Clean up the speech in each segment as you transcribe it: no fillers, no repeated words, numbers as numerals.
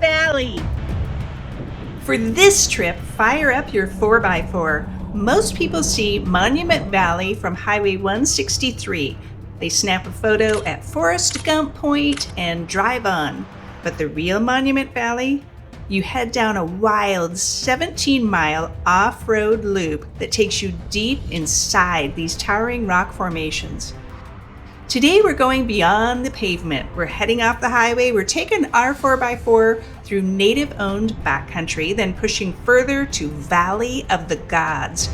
Valley. For this trip, fire up your 4x4. Most people see Monument Valley from Highway 163. They snap a photo at Forrest Gump Point and drive on. But the real Monument Valley? You head down a wild 17-mile off-road loop that takes you deep inside these towering rock formations. Today we're going beyond the pavement. We're heading off the highway. We're taking our 4x4 through native-owned backcountry, then pushing further to Valley of the Gods.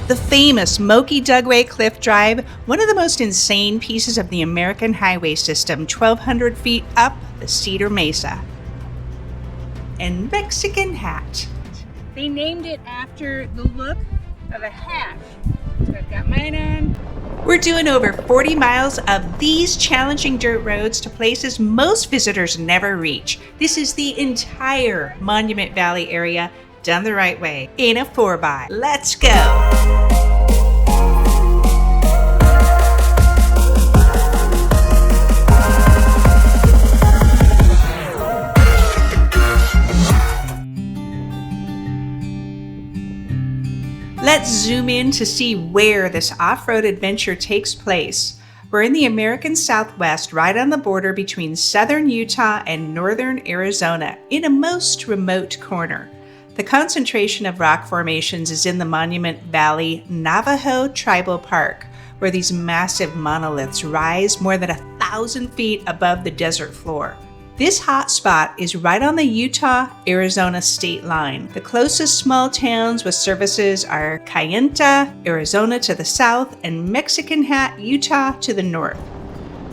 The famous Moki Dugway Cliff Drive, one of the most insane pieces of the American highway system, 1,200 feet up the Cedar Mesa. And Mexican Hat. They named it after the look of a hat. So I've got mine on. We're doing over 40 miles of these challenging dirt roads to places most visitors never reach. This is the entire Monument Valley area done the right way in a 4x. Let's go! Let's zoom in to see where this off-road adventure takes place. We're in the American Southwest, right on the border between southern Utah and northern Arizona, in a most remote corner. The concentration of rock formations is in the Monument Valley Navajo Tribal Park, where these massive monoliths rise more than 1,000 feet above the desert floor. This hot spot is right on the Utah-Arizona state line. The closest small towns with services are Kayenta, Arizona to the south, and Mexican Hat, Utah to the north.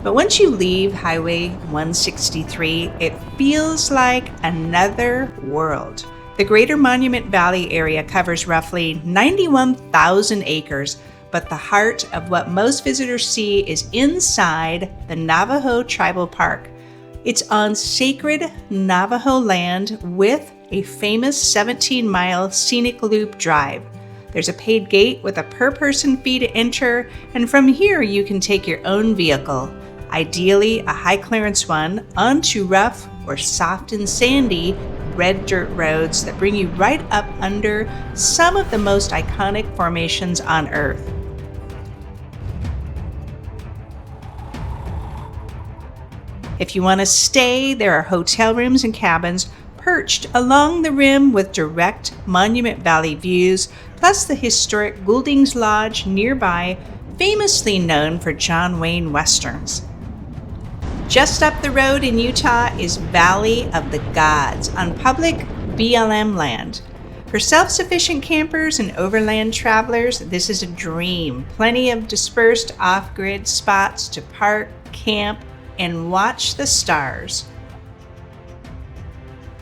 But once you leave Highway 163, it feels like another world. The greater Monument Valley area covers roughly 91,000 acres, but the heart of what most visitors see is inside the Navajo Tribal Park. It's on sacred Navajo land with a famous 17-mile scenic loop drive. There's a paid gate with a per-person fee to enter, and from here you can take your own vehicle, ideally a high-clearance one, onto rough or soft and sandy red dirt roads that bring you right up under some of the most iconic formations on Earth. If you want to stay, there are hotel rooms and cabins perched along the rim with direct Monument Valley views, plus the historic Goulding's Lodge nearby, famously known for John Wayne westerns. Just up the road in Utah is Valley of the Gods on public BLM land. For self-sufficient campers and overland travelers, this is a dream. Plenty of dispersed off-grid spots to park, camp, and watch the stars.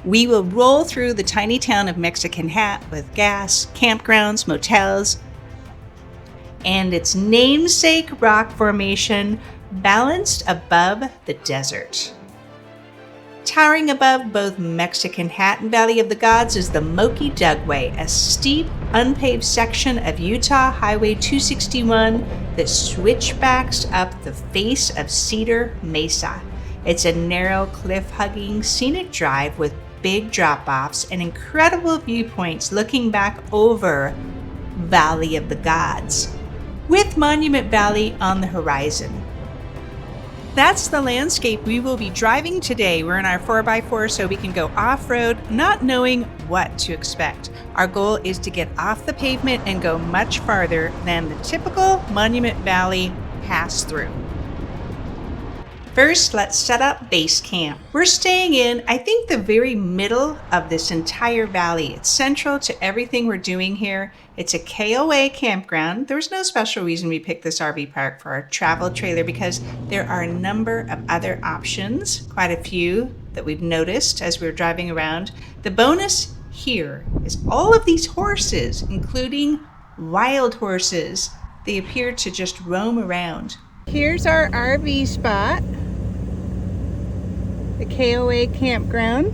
We will roll through the tiny town of Mexican Hat with gas, campgrounds, motels, and its namesake rock formation balanced above the desert. Towering above both Mexican Hat and Valley of the Gods is the Moki Dugway, a steep, unpaved section of Utah Highway 261 that switchbacks up the face of Cedar Mesa. It's a narrow, cliff-hugging, scenic drive with big drop-offs and incredible viewpoints looking back over Valley of the Gods, with Monument Valley on the horizon. That's the landscape we will be driving today. We're in our 4x4 so we can go off-road, not knowing what to expect. Our goal is to get off the pavement and go much farther than the typical Monument Valley pass-through. First, let's set up base camp. We're staying in, I think, the very middle of this entire valley. It's central to everything we're doing here. It's a KOA campground. There was no special reason we picked this RV park for our travel trailer because there are a number of other options, quite a few that we've noticed as we were driving around. The bonus here is all of these horses, including wild horses. They appear to just roam around. Here's our RV spot, the KOA campground.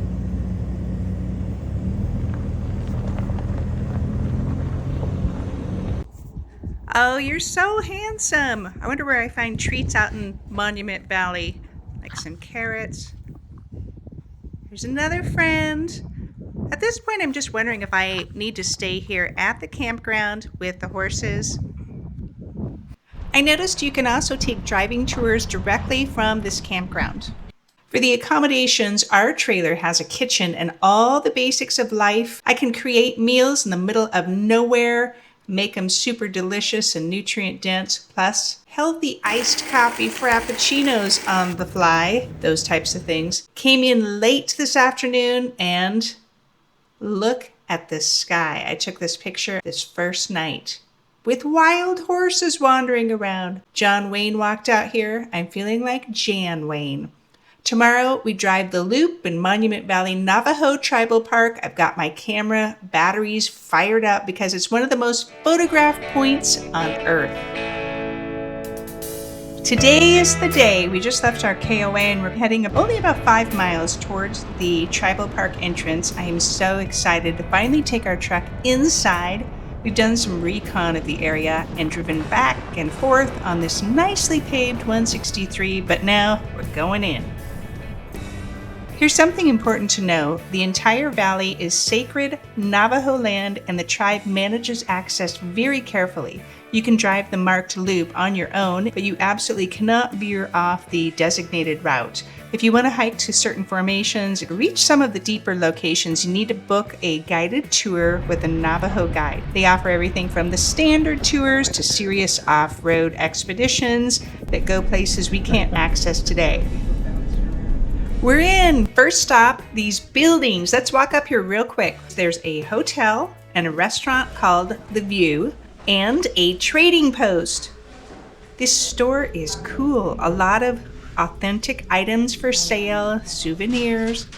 Oh, you're so handsome. I wonder where I find treats out in Monument Valley, like some carrots. There's another friend. At this point, I'm just wondering if I need to stay here at the campground with the horses. I noticed you can also take driving tours directly from this campground. For the accommodations, our trailer has a kitchen and all the basics of life. I can create meals in the middle of nowhere, make them super delicious and nutrient dense, plus healthy iced coffee frappuccinos on the fly, those types of things. Came in late this afternoon and look at this sky. I took this picture this first night with wild horses wandering around. John Wayne walked out here. I'm feeling like Jan Wayne. Tomorrow, we drive the loop in Monument Valley Navajo Tribal Park. I've got my camera batteries fired up because it's one of the most photographed points on Earth. Today is the day. We just left our KOA and we're heading only about 5 miles towards the tribal park entrance. I am so excited to finally take our truck inside. We've done some recon of the area and driven back and forth on this nicely paved 163, but now we're going in. Here's something important to know. The entire valley is sacred Navajo land and the tribe manages access very carefully. You can drive the marked loop on your own, but you absolutely cannot veer off the designated route. If you want to hike to certain formations or reach some of the deeper locations, you need to book a guided tour with a Navajo guide. They offer everything from the standard tours to serious off-road expeditions that go places we can't access today. We're in. First stop, these buildings. Let's walk up here real quick. There's a hotel and a restaurant called The View and a trading post. This store is cool. A lot of authentic items for sale, souvenirs.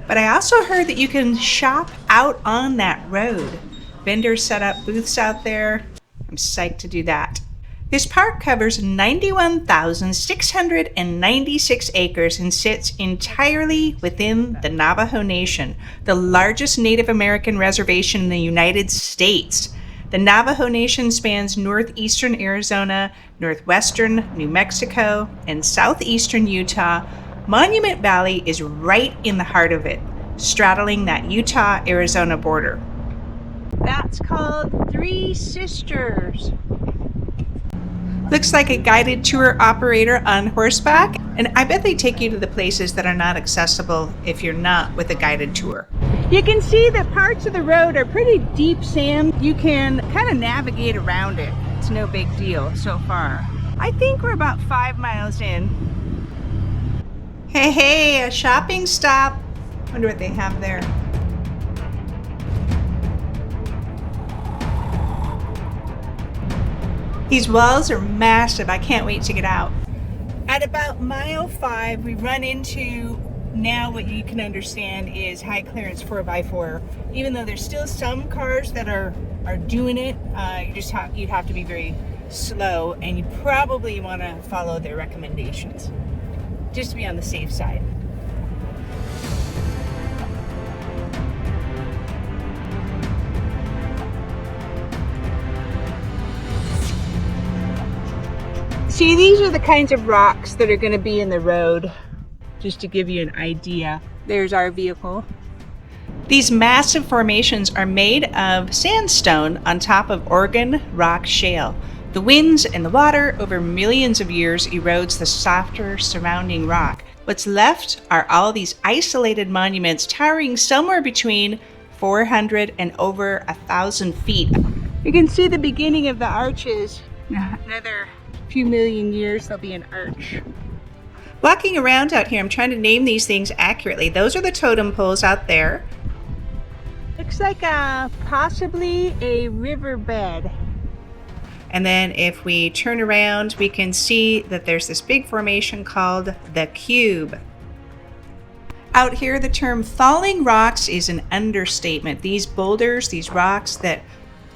But I also heard that you can shop out on that road. Vendors set up booths out there. I'm psyched to do that. This park covers 91,696 acres and sits entirely within the Navajo Nation, the largest Native American reservation in the United States. The Navajo Nation spans northeastern Arizona, northwestern New Mexico, and southeastern Utah. Monument Valley is right in the heart of it, straddling that Utah-Arizona border. That's called Three Sisters. Looks like a guided tour operator on horseback, and I bet they take you to the places that are not accessible if you're not with a guided tour. You can see that parts of the road are pretty deep sand. You can kind of navigate around it. It's no big deal so far. I think we're about 5 miles in. Hey, a shopping stop. Wonder what they have there. These walls are massive. I can't wait to get out. At about mile 5, we run into now what you can understand is high clearance 4x4. Even though there's still some cars that are doing it, you'd have to be very slow, and you probably want to follow their recommendations just to be on the safe side. See, these are the kinds of rocks that are going to be in the road, just to give you an idea. There's our vehicle. These massive formations are made of sandstone on top of Oregon rock shale. The winds and the water over millions of years erodes the softer surrounding rock. What's left are all these isolated monuments towering somewhere between 400 and over 1,000 feet. You can see the beginning of the arches. Another few million years there'll be an arch. Walking around out here, I'm trying to name these things accurately. Those are the totem poles out there. Looks like possibly a riverbed. And then if we turn around, we can see that there's this big formation called the Cube. Out here, the term falling rocks is an understatement. These boulders, these rocks that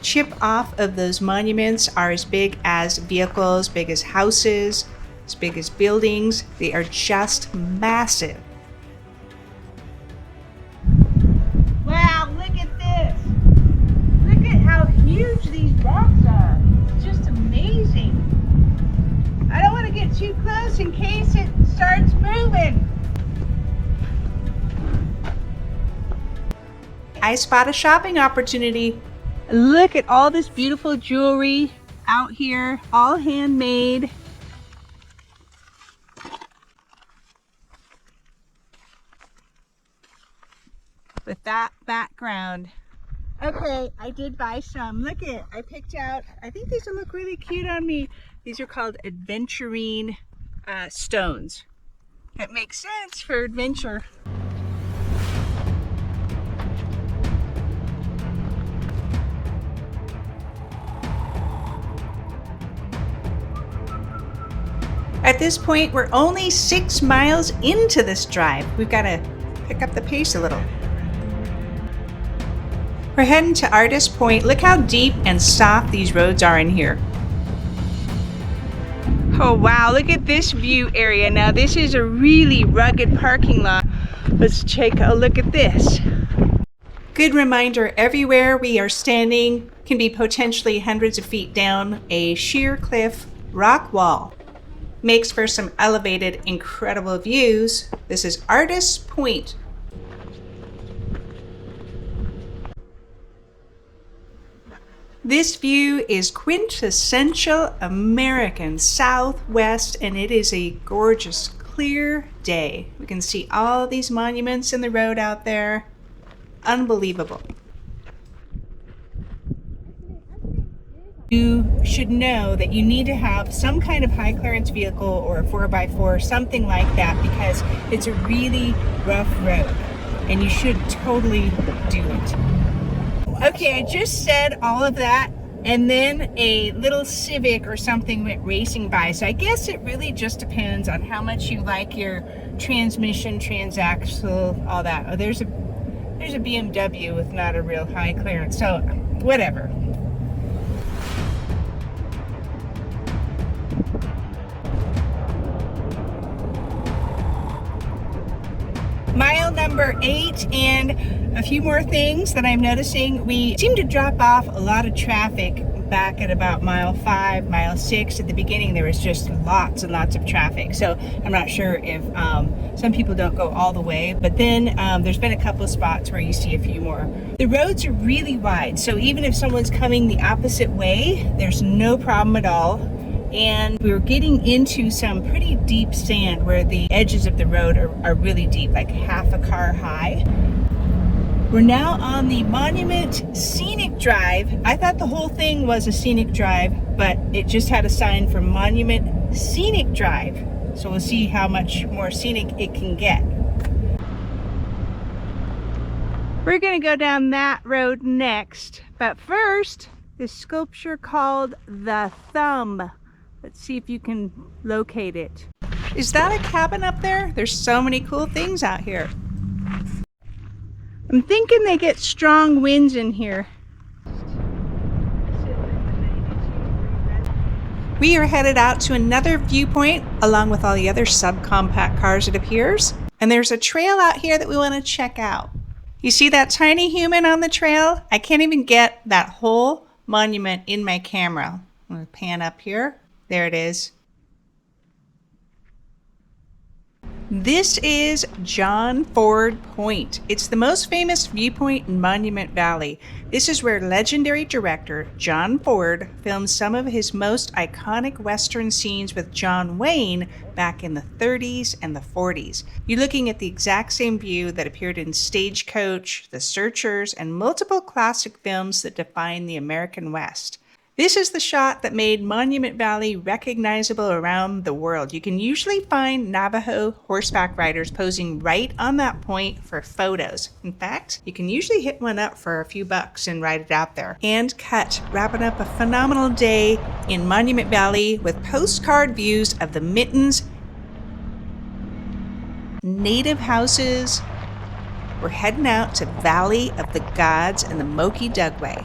chip off of those monuments are as big as vehicles, big as houses, as big as buildings. They are just massive. Wow, look at this. Look at how huge these rocks are. It's just amazing. I don't want to get too close in case it starts moving. I spot a shopping opportunity. Look at all this beautiful jewelry out here, all handmade. With that background. Okay, I did buy some. Look at, I picked out, I think these will look really cute on me. These are called adventurine stones. It makes sense for adventure. At this point, we're only 6 miles into this drive. We've got to pick up the pace a little. We're heading to Artist Point. Look how deep and soft these roads are in here. Oh wow, look at this view area. Now this is a really rugged parking lot. Let's take a look at this. Good reminder, everywhere we are standing can be potentially hundreds of feet down a sheer cliff rock wall. Makes for some elevated, incredible views. This is Artist's Point. This view is quintessential American Southwest, and it is a gorgeous, clear day. We can see all these monuments in the road out there. Unbelievable. You should know that you need to have some kind of high clearance vehicle or a 4x4, something like that, because it's a really rough road and you should totally do it. Okay, I just said all of that and then a little Civic or something went racing by. So I guess it really just depends on how much you like your transmission, transaxle, all that. Oh, there's a BMW with not a real high clearance, so whatever. Mile number 8, and a few more things that I'm noticing. We seem to drop off a lot of traffic back at about mile 5, mile 6. At the beginning there was just lots and lots of traffic, so I'm not sure if some people don't go all the way, but then there's been a couple of spots where you see a few more. The roads are really wide, so even if someone's coming the opposite way, there's no problem at all. And we were getting into some pretty deep sand where the edges of the road are really deep, like half a car high. We're now on the Monument Scenic Drive. I thought the whole thing was a scenic drive, but it just had a sign for Monument Scenic Drive. So we'll see how much more scenic it can get. We're gonna go down that road next, but first, this sculpture called the Thumb. Let's see if you can locate it. Is that a cabin up there? There's so many cool things out here. I'm thinking they get strong winds in here. We are headed out to another viewpoint along with all the other subcompact cars, it appears. And there's a trail out here that we want to check out. You see that tiny human on the trail? I can't even get that whole monument in my camera. I'm going to pan up here. There it is. This is John Ford Point. It's the most famous viewpoint in Monument Valley. This is where legendary director John Ford filmed some of his most iconic Western scenes with John Wayne back in the 30s and the 40s. You're looking at the exact same view that appeared in Stagecoach, The Searchers, and multiple classic films that define the American West. This is the shot that made Monument Valley recognizable around the world. You can usually find Navajo horseback riders posing right on that point for photos. In fact, you can usually hit one up for a few bucks and ride it out there. And cut, wrapping up a phenomenal day in Monument Valley with postcard views of the Mittens, native houses. We're heading out to Valley of the Gods and the Moki Dugway.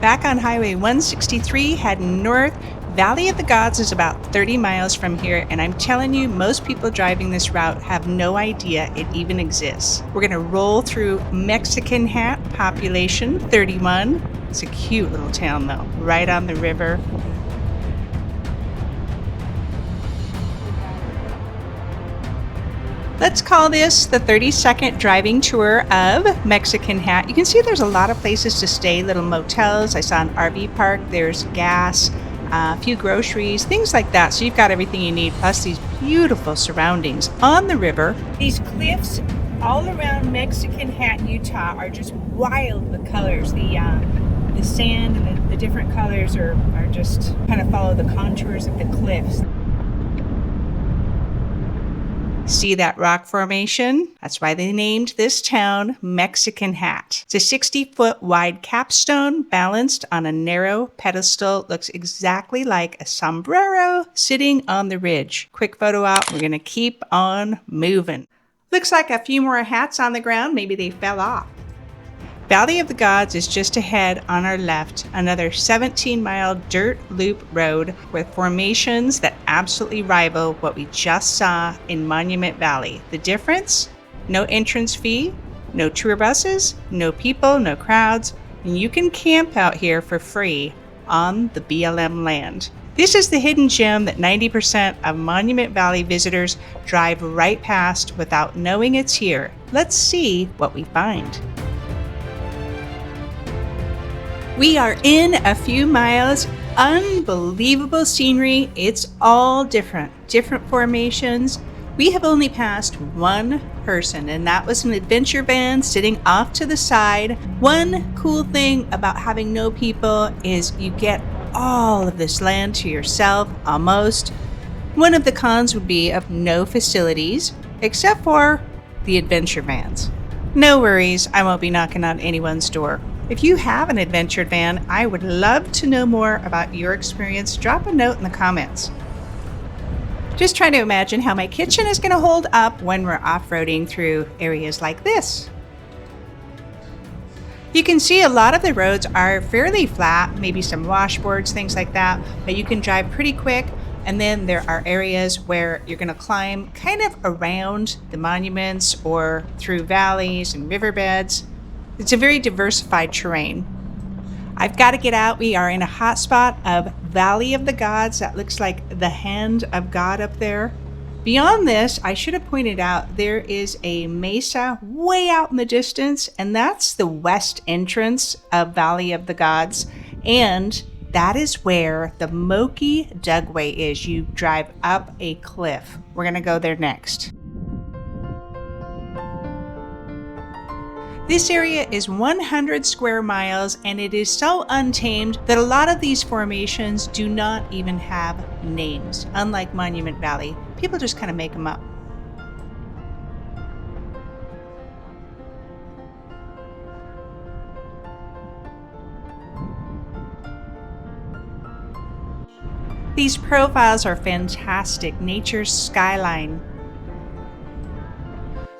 Back on Highway 163, heading north. Valley of the Gods is about 30 miles from here, and I'm telling you, most people driving this route have no idea it even exists. We're gonna roll through Mexican Hat, population 31. It's a cute little town though, right on the river. Let's call this the 30-second driving tour of Mexican Hat. You can see there's a lot of places to stay, little motels. I saw an RV park, there's gas, a few groceries, things like that. So you've got everything you need, plus these beautiful surroundings on the river. These cliffs all around Mexican Hat, Utah are just wild with colors. The sand and the different colors are just kind of follow the contours of the cliffs. See that rock formation? That's why they named this town Mexican Hat. It's a 60-foot wide capstone balanced on a narrow pedestal. Looks exactly like a sombrero sitting on the ridge. Quick photo op. We're gonna keep on moving. Looks like a few more hats on the ground. Maybe they fell off. Valley of the Gods is just ahead on our left, another 17-mile dirt loop road with formations that absolutely rival what we just saw in Monument Valley. The difference? No entrance fee, no tour buses, no people, no crowds, and you can camp out here for free on the BLM land. This is the hidden gem that 90% of Monument Valley visitors drive right past without knowing it's here. Let's see what we find. We are in a few miles. Unbelievable scenery. It's all different formations. We have only passed one person, and that was an adventure van sitting off to the side. One cool thing about having no people is you get all of this land to yourself, almost. One of the cons would be of no facilities, except for the adventure vans. No worries, I won't be knocking on anyone's door. If you have an adventure van, I would love to know more about your experience. Drop a note in the comments. Just trying to imagine how my kitchen is going to hold up when we're off-roading through areas like this. You can see a lot of the roads are fairly flat, maybe some washboards, things like that, but you can drive pretty quick. And then there are areas where you're going to climb kind of around the monuments or through valleys and riverbeds. It's a very diversified terrain. I've got to get out. We are in a hot spot of Valley of the Gods. That looks like the hand of God up there. Beyond this, I should have pointed out, there is a mesa way out in the distance, and that's the west entrance of Valley of the Gods. And that is where the Moki Dugway is. You drive up a cliff. We're going to go there next. This area is 100 square miles, and it is so untamed that a lot of these formations do not even have names. Unlike Monument Valley, people just kind of make them up. These profiles are fantastic. Nature's skyline.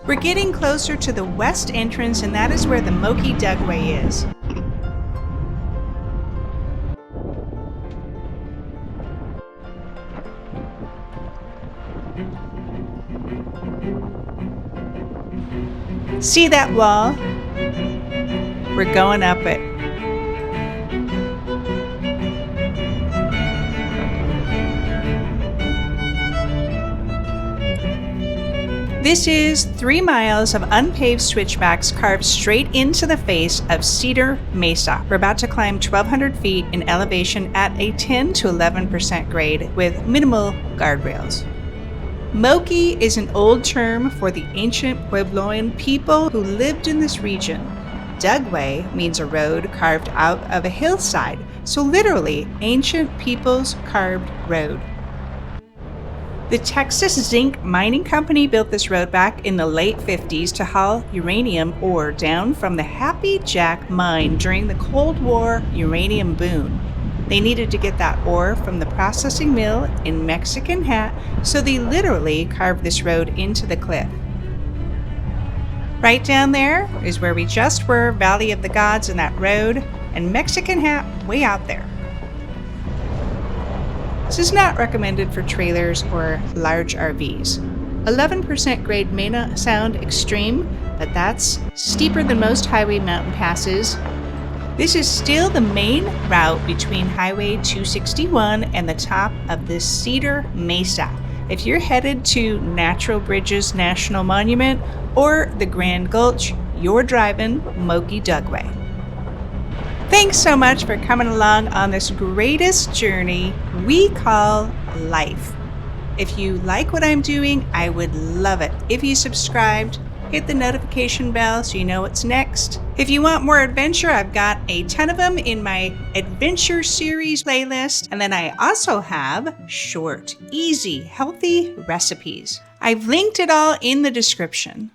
We're getting closer to the west entrance, and that is where the Moki Dugway is. See that wall? We're going up it. This is 3 miles of unpaved switchbacks carved straight into the face of Cedar Mesa. We're about to climb 1,200 feet in elevation at a 10 to 11% grade with minimal guardrails. Moki is an old term for the ancient Puebloan people who lived in this region. Dugway means a road carved out of a hillside, so literally, ancient people's carved road. The Texas Zinc Mining Company built this road back in the late 50s to haul uranium ore down from the Happy Jack mine during the Cold War uranium boom. They needed to get that ore from the processing mill in Mexican Hat, so they literally carved this road into the cliff. Right down there is where we just were, Valley of the Gods and that road, and Mexican Hat way out there. This is not recommended for trailers or large RVs. 11% grade may not sound extreme, but that's steeper than most highway mountain passes. This is still the main route between Highway 261 and the top of this Cedar Mesa. If you're headed to Natural Bridges National Monument or the Grand Gulch, you're driving Moki Dugway. Thanks so much for coming along on this greatest journey we call life. If you like what I'm doing, I would love it if you subscribed. Hit the notification bell so you know what's next. If you want more adventure, I've got a ton of them in my adventure series playlist. And then I also have short, easy, healthy recipes. I've linked it all in the description.